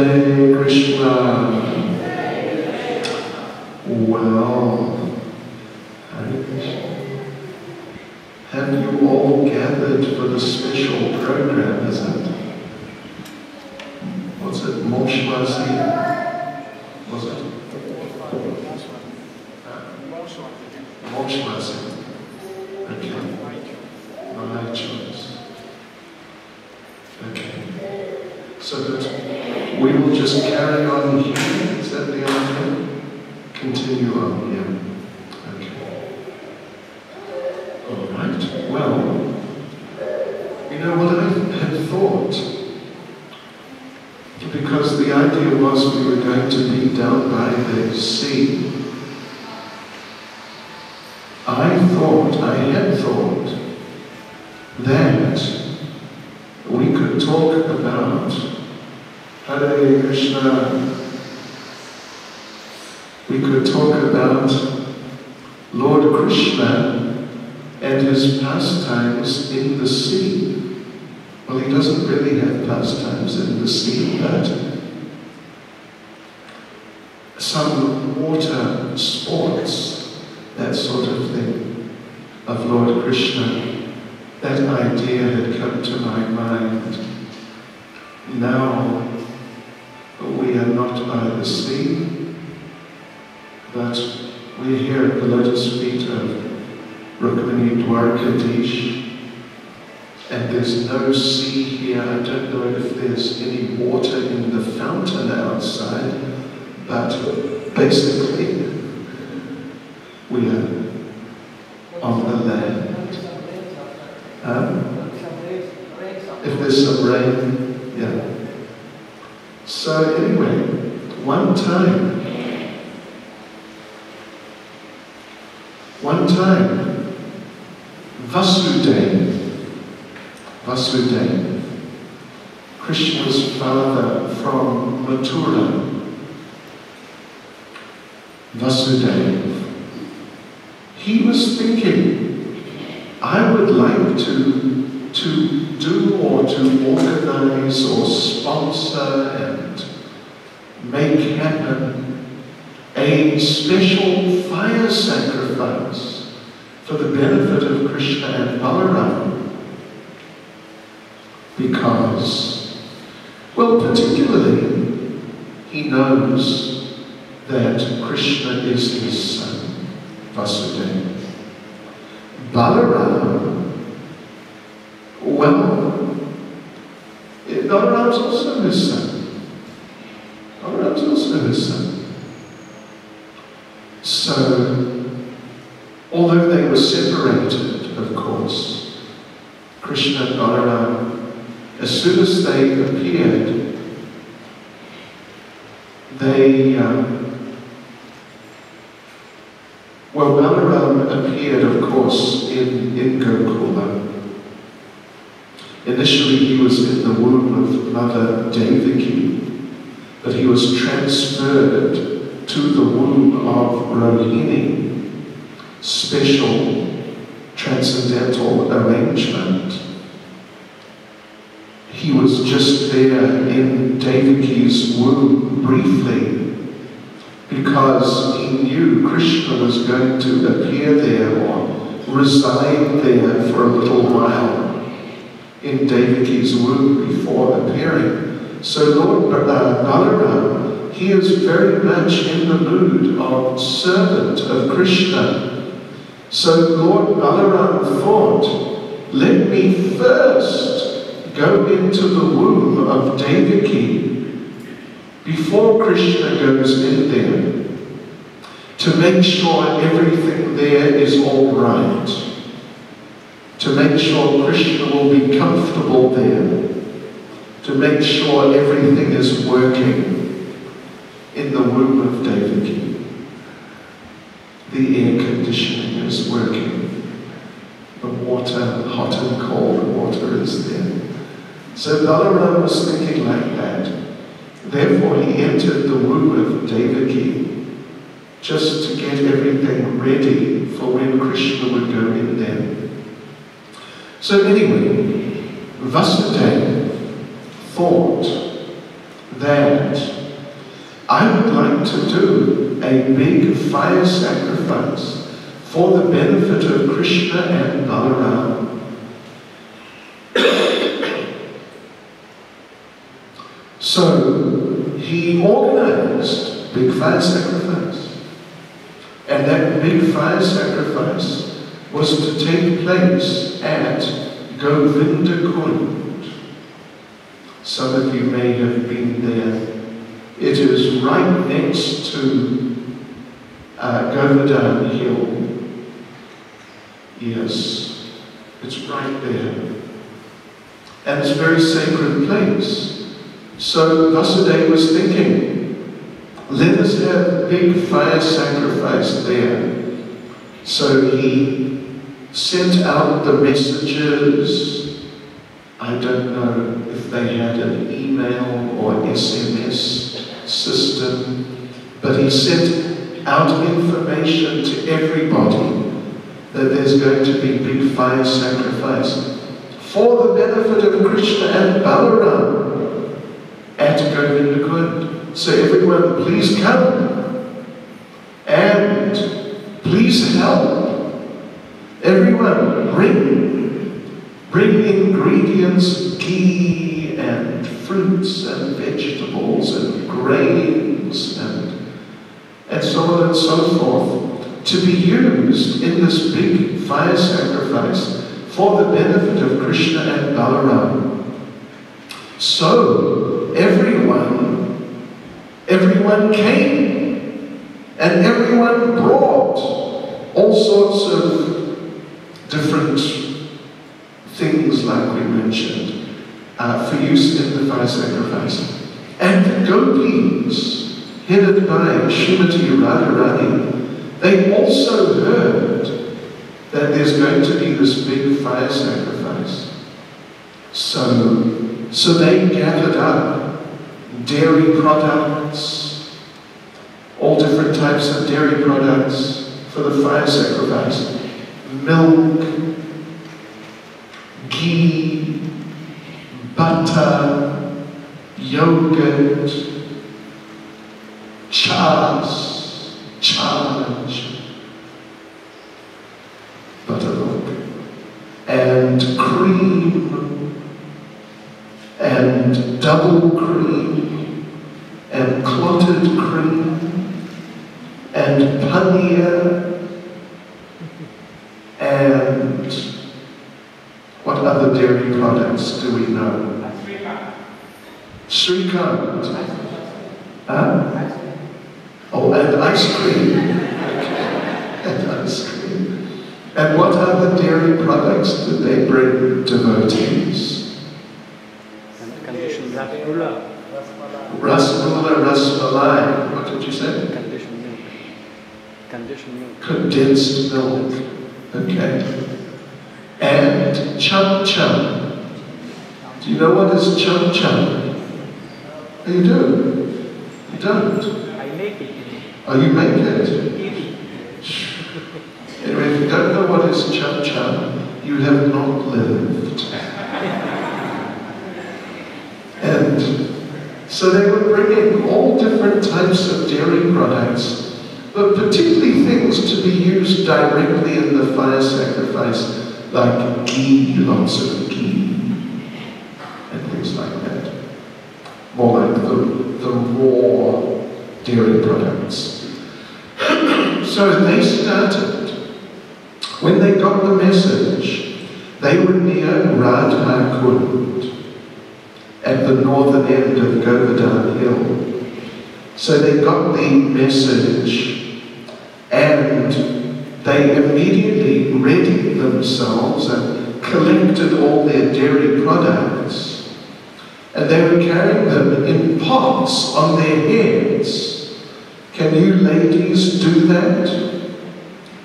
Hare Krishna. Well, Hare Krishna. Have you all gathered for the special program, is it? What's it? Moshwasi? Was it? Moshwasi. Okay. Right choice. Okay. So that we will just carry on here. Is that the idea? Continue on here. Okay. All right. Well, you know what I had thought? Because the idea was we were going to be down by the sea. I had thought that we could talk about Hare Krishna. We could talk about Lord Krishna and his pastimes in the sea. Well, he doesn't really have pastimes in the sea, but some water sports, that sort of thing, of Lord Krishna. That idea had come to my mind. Now, we are not by the sea, but we're here at the lotus feet of Rukmini Dwarkadish, and there's no sea here. I don't know if there's any water in the fountain outside, but basically, we are on the land. If there's some rain, yeah. So anyway, one time, Vasudeva, Krishna's father from Mathura, Vasudeva, he was thinking, I would like to do or to organize or sponsor and make happen a special fire sacrifice for the benefit of Krishna and Balaram. Because, well, particularly, he knows that Krishna is his son, Vasudeva. Balaram, well, Balaram's also his son. Balaram's also his son. So, although they were separated, of course, Krishna and Balaram, as soon as they appeared, Balaram appeared, of course, in Gokula. Initially, he was in the womb of Mother Devaki, but he was transferred to the womb of Rohini, special transcendental arrangement. He was just there in Devaki's womb briefly because he knew Krishna was going to appear there or reside there for a little while in Devaki's womb before appearing. So Lord Balaram, he is very much in the mood of servant of Krishna. So Lord Balaram thought, let me first go into the womb of Devaki before Krishna goes in there, to make sure everything there is all right, to make sure Krishna will be comfortable there, to make sure everything is working in the womb of Devaki. The air conditioning is working, the water, hot and cold water is there. So Balaram was thinking like that. Therefore he entered the womb of Devaki just to get everything ready for when Krishna would go in there. So anyway, Vasudeva thought that I would like to do a big fire sacrifice for the benefit of Krishna and Balaram. So he organized big fire sacrifice. And that big fire sacrifice was to take place at Govinda Kund. Some of you may have been there. It is right next to Govardhan Hill. Yes, it's right there. And it's a very sacred place. So Vasudeva was thinking, let us have a big fire sacrifice there. So he sent out the messages. I don't know if they had an email or SMS system, but he sent out information to everybody that there's going to be big fire sacrifice for the benefit of Krishna and Balaram at Govinda Kund. So everyone, please come and please help. Everyone, bring ingredients, ghee and fruits and vegetables and grains and so on and so forth, to be used in this big fire sacrifice for the benefit of Krishna and Balaram. So everyone came, and everyone brought all sorts of different things, like we mentioned, for use in the fire sacrifice. And the gopis, headed by Srimati Radharani, they also heard that there's going to be this big fire sacrifice. So they gathered up dairy products, all different types of dairy products for the fire sacrifice. Milk, ghee, butter, yogurt, charge, buttermilk, and cream, and double cream, and clotted cream, and paneer, and what other dairy products do we know? Shrikant. Huh? Oh, and ice cream. And ice cream. And what other dairy products did they bring devotees? Conditioned rasgulla. Rasmalai. What did you say? Conditioned milk. Conditioned milk. Condensed milk. Okay. And chum chum. Do you know what is chum chum? Oh, you do? You don't? I make it. Oh, you make it? Anyway, if you don't know what is chum chum, you have not lived. And so they were bringing all different types of dairy products, but particularly things to be used directly in the fire sacrifice, like ghee, lots of ghee, and things like that. More like the raw dairy products. So they started. When they got the message, they were near Radha Kund, at the northern end of Govardhan Hill. So they got the message, and they immediately readied themselves and collected all their dairy products, and they were carrying them in pots on their heads. Can you ladies do that?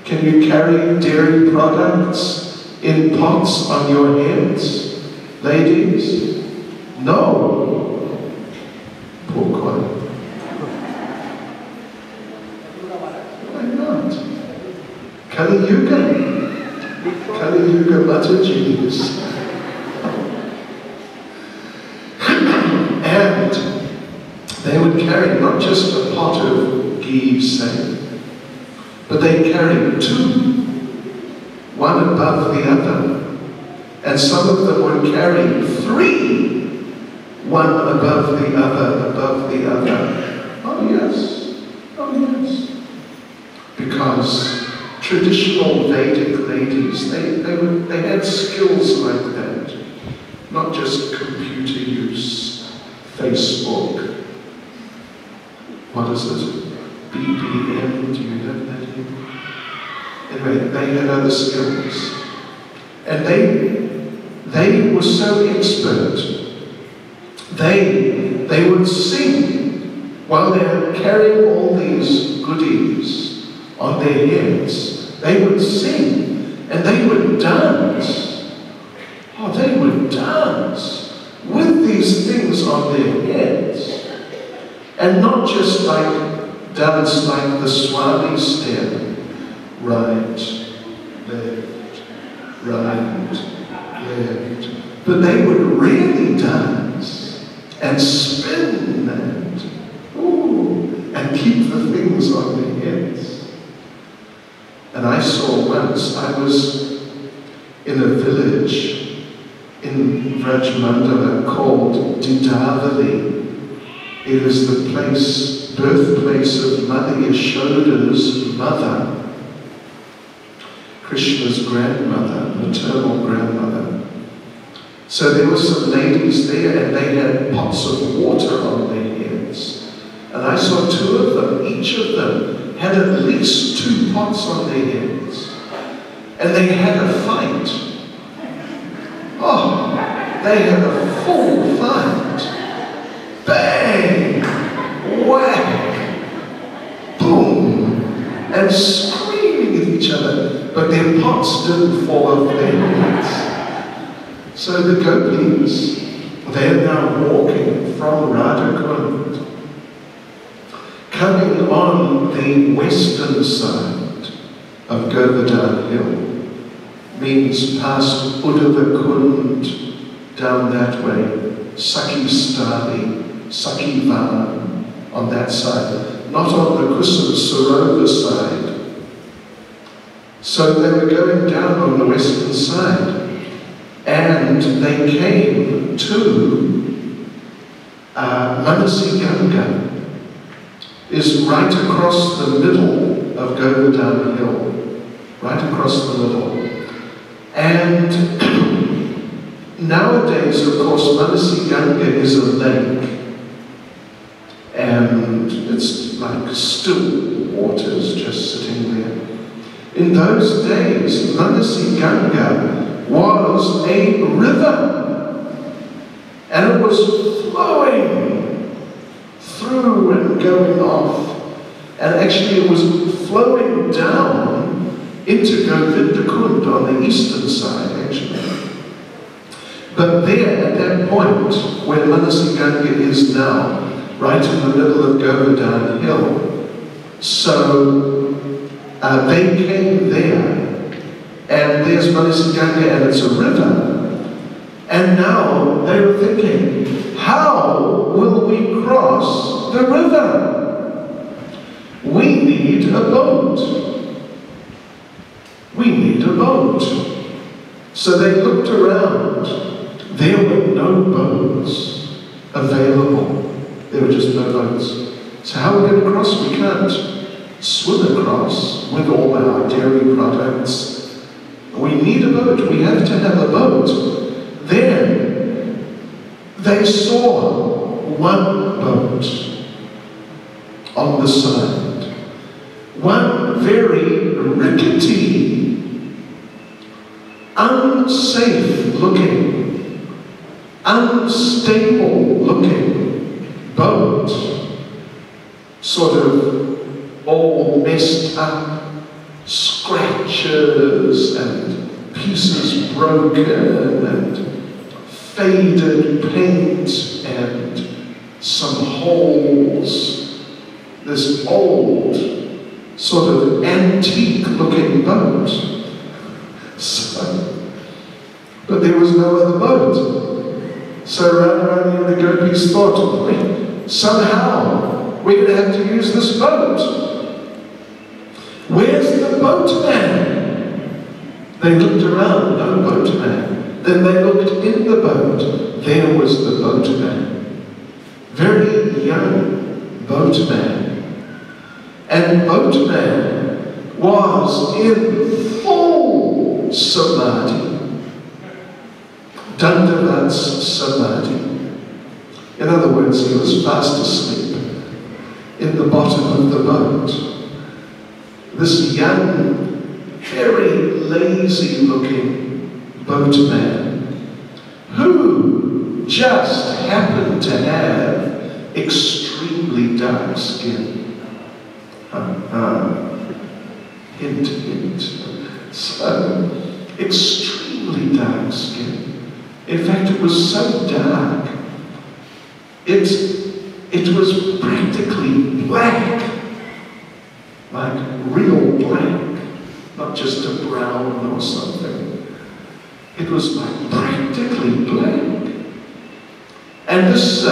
Can you carry dairy products in pots on your heads, ladies? No. Pourquoi? Why not? Kali Yuga Mataji's. they would carry not just a pot of ghee, say, but they carried two, one above the other. And some of them would carry three, one above the other, above the other. Oh yes, oh yes. Because traditional Vedic ladies, they had skills like that. Not just computer use, Facebook. What is it? BBM, do you have that here? Anyway, they had other skills. And they were so expert. They would sing while they're carrying all these goodies on their heads. They would sing and they would dance. Oh, they would dance with these things on their heads. And not just like dance like the Swami step. Right, left, right, left. But they would really dance and spin and keep the things on their heads. And I saw once, I was in a village in Vrajmandala called Didavali. It is the birthplace of Mother Yashoda's mother, Krishna's grandmother, maternal grandmother. So there were some ladies there and they had pots of water on their heads. And I saw two of them, each of them had at least 2 pots on their heads. And they had a fight. Oh, they had a full fight. Bang! Whack! Boom! And screaming at each other, but their pots didn't fall off their heads. So the gopis, they're now walking from Radhakund, coming on the western side of Govardhan Hill, means past Uddhavakund, down that way, Sakistali, Sakivan, on that side, not on the Kusum Sarovar side. So they were going down on the western side, and they came to Manasi Ganga, is right across the middle of Govardhan Hill, right across the middle. And nowadays, of course, Manasi Ganga is a lake, and it's like still waters just sitting there. In those days, Manasi Ganga was a river, and it was flowing through and going off, and actually it was flowing down into Govindakund on the eastern side, actually. But there, at that point, where Manasi Ganga is now, right in the middle of Govardhan Hill, so they came there, and there's Manasi Ganga, and it's a river. And now they were thinking, how will we cross the river? We need a boat. We need a boat. So they looked around. There were no boats available. There were just no boats. So how are we going to cross? We can't swim across with all our dairy products. We need a boat. We have to have a boat. Then they saw one boat on the side. One very rickety, unsafe looking, unstable looking boat, sort of all messed up, scratches and pieces broken and faded paint and some holes. This old, sort of antique looking boat. But there was no other boat. So Radharani and the gopis thought, somehow we're going to have to use this boat. Where's the boatman? They looked around, no boatman. Then they looked in the boat. There was the boatman. Very young boatman. And boatman was in full samadhi. Dandavat's samadhi. In other words, he was fast asleep in the bottom of the boat. This young, very lazy-looking boatman who just happened to have extremely dark skin. Hint, hint. So, extremely dark skin. In fact, it was so dark, it was practically black, like real black, not just a brown or something. It was like practically black. And this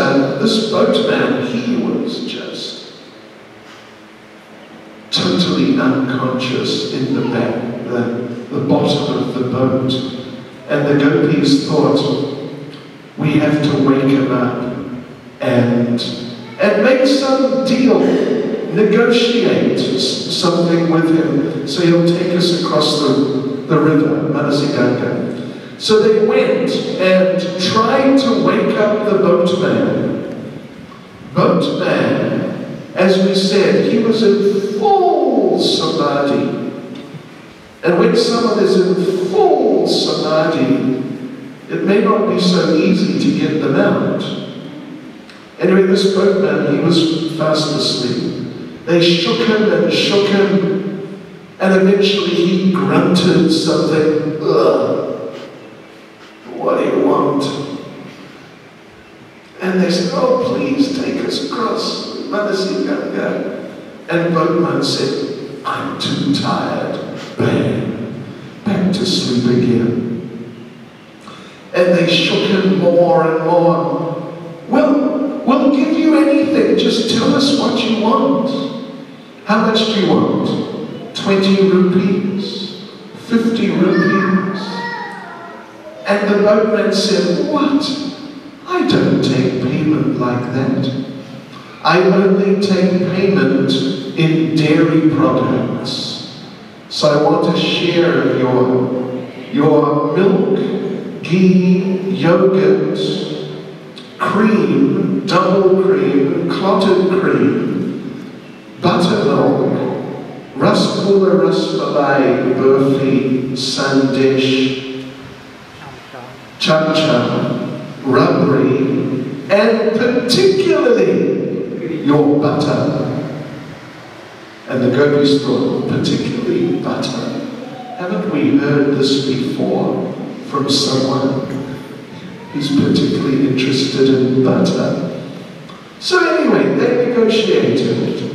boatman, he was just totally unconscious in the back, the bottom of the boat. And the gopis thought, we have to wake him up and make some deal, negotiate something with him so he'll take us across the river, Manasiganga. So they went and tried to wake up the boatman. Boatman, as we said, he was in full samadhi. And when someone is in full samadhi, it may not be so easy to get them out. Anyway, this boatman, he was fast asleep. They shook him, and eventually he grunted something. Ugh, what do you want? And they said, oh, please take us across Manasiganga. And boatman said, I'm too tired. Bang, back to sleep again. And they shook him more and more. We'll give you anything, just tell us what you want. How much do you want? 20 rupees, 50 rupees. And the boatman said, what? I don't take payment like that. I only take payment in dairy products. So I want a share of your milk, ghee, yogurt, cream, double cream, clotted cream, buttermilk, rasgulla, rasmalai, burfi, sandesh, cham cham, rubbery, and particularly your butter. And the gopis thought, particularly butter? Haven't we heard this before from someone who's particularly interested in butter? So anyway, they negotiated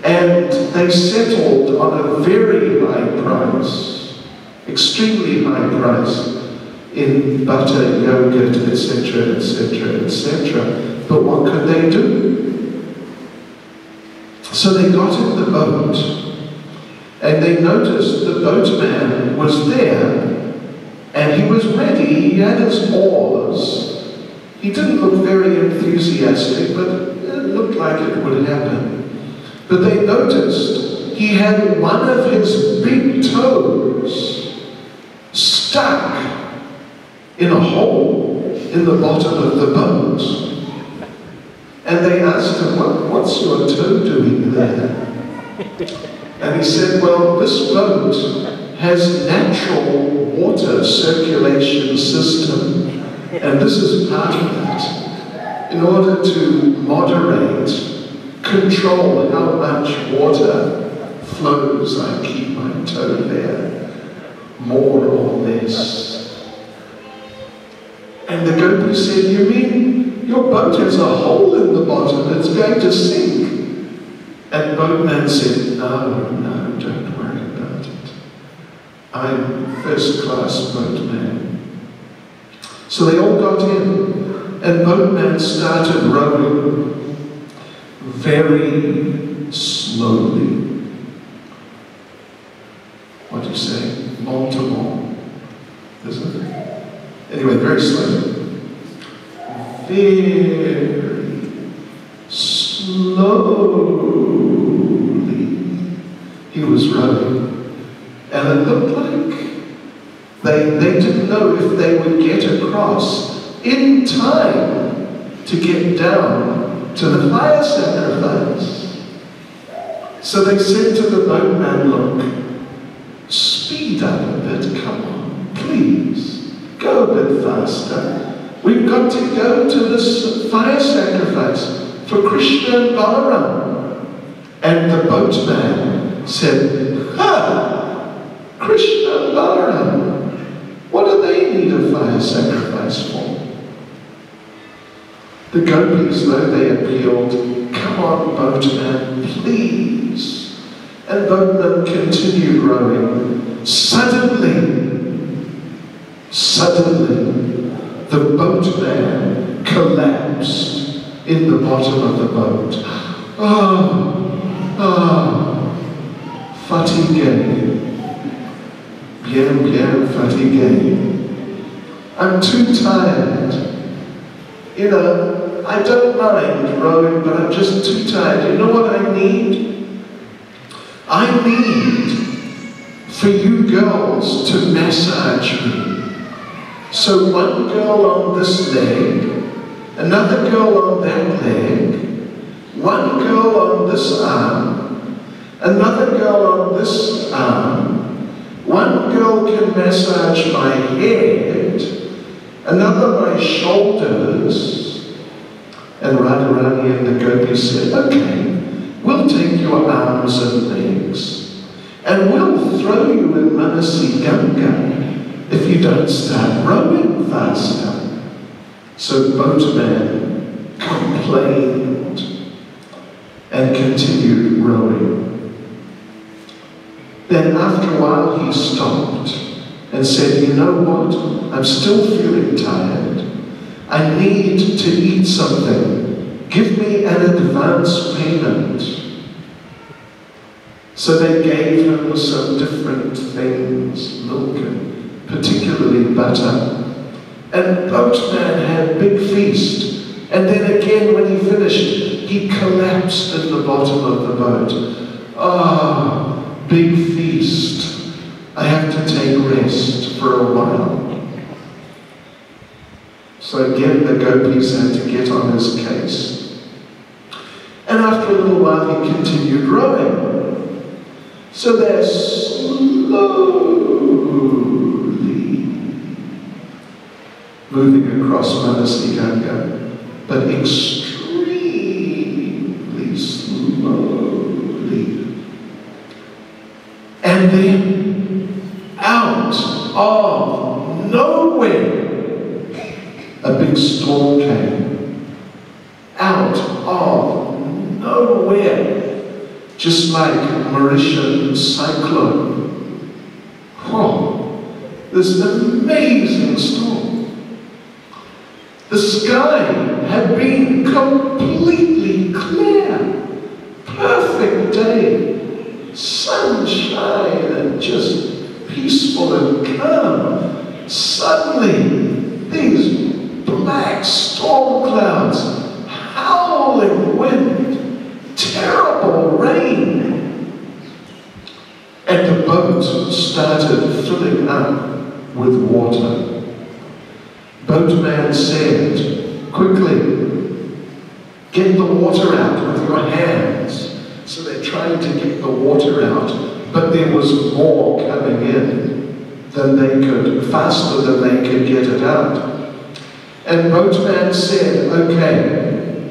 and they settled on a very high price, extremely high price in butter, yogurt, etc., etc., etc. But what could they do? So they got in the boat and they noticed the boatman was there and he was ready, he had his oars. He didn't look very enthusiastic, but it looked like it would happen. But they noticed he had one of his big toes stuck in a hole in the bottom of the boat. And they asked him, what's your toe doing there? And he said, well, this boat has natural water circulation system, and this is part of it. In order to moderate, control how much water flows, I keep my toe there, more or less. And the gopi said, you mean your boat has a hole in the bottom, it's going to sink? And boatman said, no, don't worry about it. I'm first-class boatman. So they all got in, and boatman started rowing, very slowly. What do you say? Lentement, isn't it? Anyway, very slowly. Very slowly he was rowing. And it looked like they didn't know if they would get across in time to get down to the fire sacrifice. So they said to the boatman, look, speed up a bit, come on, please, go a bit faster. We've got to go to this fire sacrifice for Krishna and Balaram. And the boatman said, ha! Krishna and Balaram, what do they need a fire sacrifice for? The gopis, though, they appealed, come on, boatman, please. And boatman continued rowing. Suddenly, the boatman collapsed in the bottom of the boat. Fatigué. Bien fatigué. I'm too tired. You know, I don't mind rowing, but I'm just too tired. You know what I need? I need for you girls to massage me. So one girl on this leg, another girl on that leg, one girl on this arm, another girl on this arm. One girl can massage my head, another my shoulders. And Radharani and the gopis said, okay, we'll take your arms and legs, and we'll throw you in Manasi Ganga if you don't start rowing faster. So the boatman complained and continued rowing. Then after a while he stopped and said, you know what, I'm still feeling tired. I need to eat something. Give me an advance payment. So they gave him some different things, milk and particularly butter. And boatman had a big feast. And then again when he finished, he collapsed in the bottom of the boat. Big feast. I have to take rest for a while. So again the gopis had to get on his case. And after a little while he continued rowing. So they're slowly moving across Manasi Ganga, but extremely slowly. And then, out of nowhere, a big storm came. Out of nowhere. Just like Mauritian cyclone. This amazing storm. The sky had been completely clear. Perfect day. Sunshine and just peaceful and calm. Suddenly, these black storm clouds, howling wind, terrible rain. And the boat started filling up with water. Boatman said, quickly, get the water out with your hands. So they tried to get the water out, but there was more coming in than they could, faster than they could get it out. And boatman said, okay,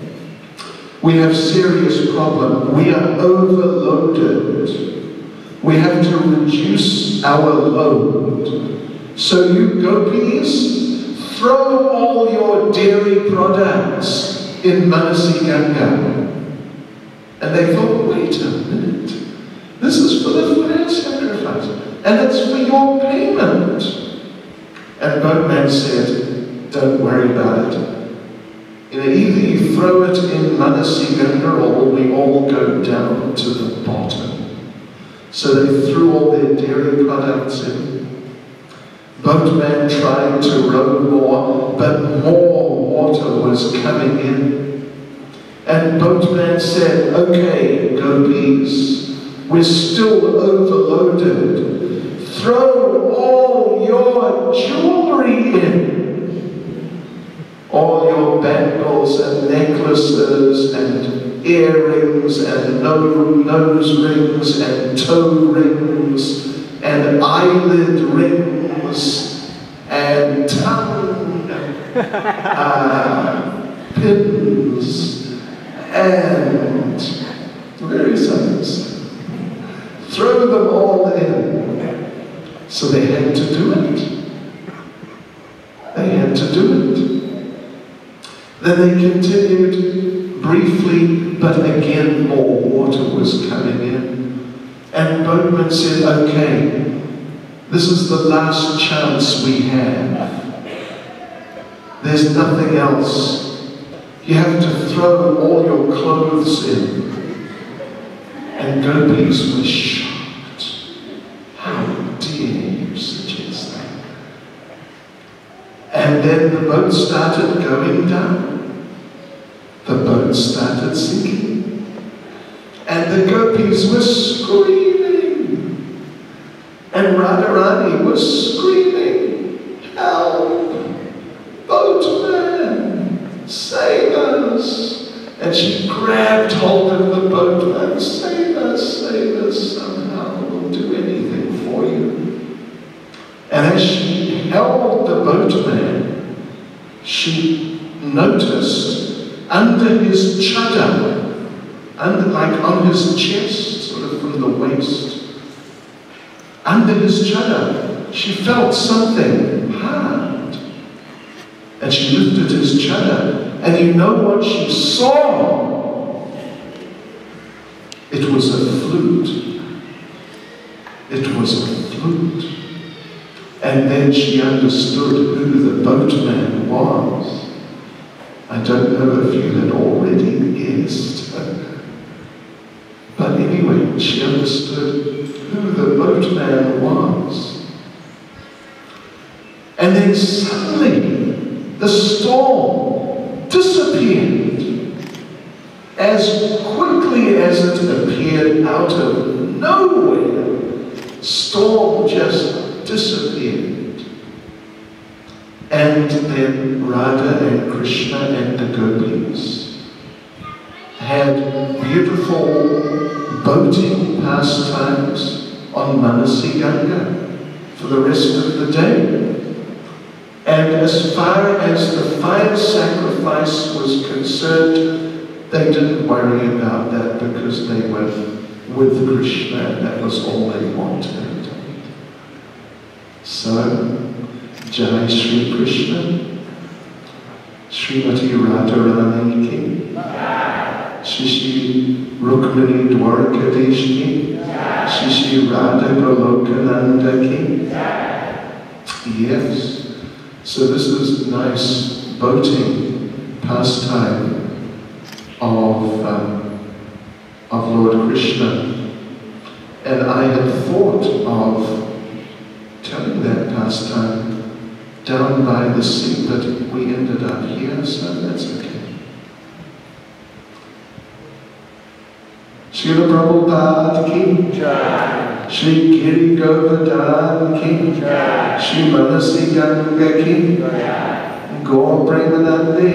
we have serious problem. We are overloaded. We have to reduce our load. So you gopis, throw all your dairy products in Manasi Ganga. And they thought, wait a minute, this is for the fire sacrifice, and it's for your payment. And boatman said, don't worry about it. You know, either you throw it in Manasigarga or we all go down to the bottom. So they threw all their dairy products in. Boatman tried to row more, but more water was coming in. And Boatman said, okay, gopis, we're still overloaded. Throw all your jewelry in. All your bangles and necklaces and earrings and nose rings and toe rings and eyelid rings and tongue pins and various others. Throw them all in. So they had to do it. They had to do it. Then they continued briefly, but again more water was coming in. And Boatman said, okay, this is the last chance we have. There's nothing else. You have to throw all your clothes in. And gopis were shocked. How dare you suggest that? And then the boat started going down. The boat started sinking. And the gopis were screaming. And Radharani was screaming, help! Boatman, save us! And she grabbed hold of the boatman, save us somehow, we'll do anything for you. And as she held the boatman, she noticed under his chadar, like on his chest, sort of from the waist, under his chadar, she felt something hard. And she lifted his chadar, and you know what she saw? It was a flute. It was a flute. And then she understood who the boatman was. I don't know if you had already guessed. But anyway, she understood who the boatman was. And then suddenly, the storm disappeared. As quickly as it appeared out of nowhere, storm just disappeared. And then Radha and Krishna and the gopis had beautiful boating pastimes on Manasigarga for the rest of the day. And as far as the fire sacrifice was concerned, they didn't worry about that because they were with Krishna and that was all they wanted. So, Jai Shri Krishna, Srimati Radharani ki, Shri Rukmini Dwarkadish ki, Shri Radha Golokananda ki. Yes, so this is nice boating pastime of Lord Krishna. And I had thought of telling that pastime down by the sea, but we ended up here, so that's okay. Srila Prabhupada ki Jai, Shri Giri Govardhan ki Jai, Shri Manasigarga ki Jai, Gaur Premanande